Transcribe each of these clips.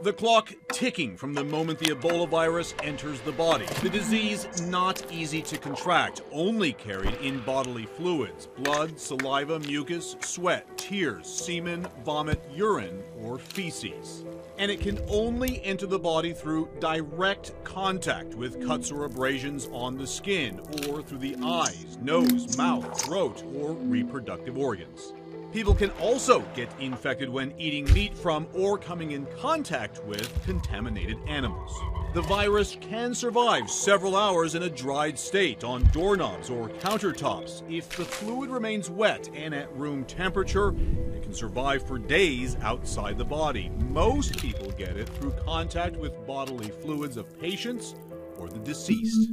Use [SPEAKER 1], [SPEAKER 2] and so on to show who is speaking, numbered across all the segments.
[SPEAKER 1] The clock ticking from the moment the Ebola virus enters the body. The disease not easy to contract, only carried in bodily fluids: blood, saliva, mucus, sweat, tears, semen, vomit, urine, or feces. And it can only enter the body through direct contact with cuts or abrasions on the skin, or through the eyes, nose, mouth, throat, or reproductive organs. People can also get infected when eating meat from or coming in contact with contaminated animals. The virus can survive several hours in a dried state on doorknobs or countertops. If the fluid remains wet and at room temperature, it can survive for days outside the body. Most people get it through contact with bodily fluids of patients or the deceased.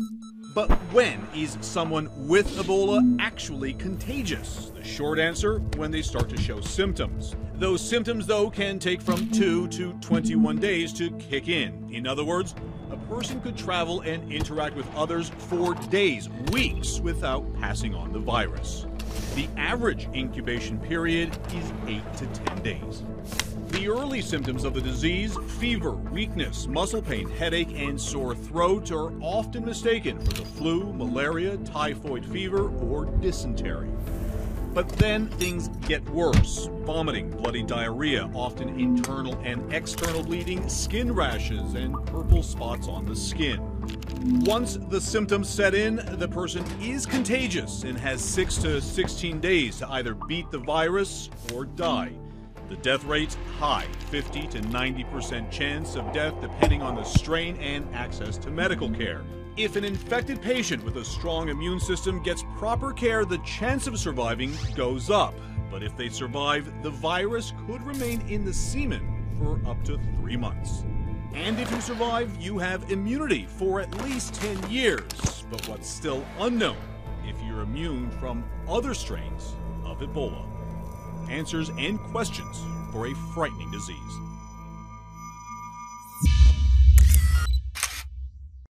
[SPEAKER 1] But when is someone with Ebola actually contagious? The short answer: when they start to show symptoms. Those symptoms, though, can take from 2 to 21 days to kick in. In other words, a person could travel and interact with others for days, weeks, without passing on the virus. The average incubation period is 8 to 10 days. The early symptoms of the disease, fever, weakness, muscle pain, headache, and sore throat, are often mistaken for the flu, malaria, typhoid fever, or dysentery. But then things get worse: vomiting, bloody diarrhea, often internal and external bleeding, skin rashes, and purple spots on the skin. Once the symptoms set in, the person is contagious and has 6 to 16 days to either beat the virus or die. The death rate's high, 50 to 90% chance of death depending on the strain and access to medical care. If an infected patient with a strong immune system gets proper care, the chance of surviving goes up. But if they survive, the virus could remain in the semen for up to 3 months. And if you survive, you have immunity for at least 10 years. But what's still unknown if you're immune from other strains of Ebola. Answers and questions for a frightening disease.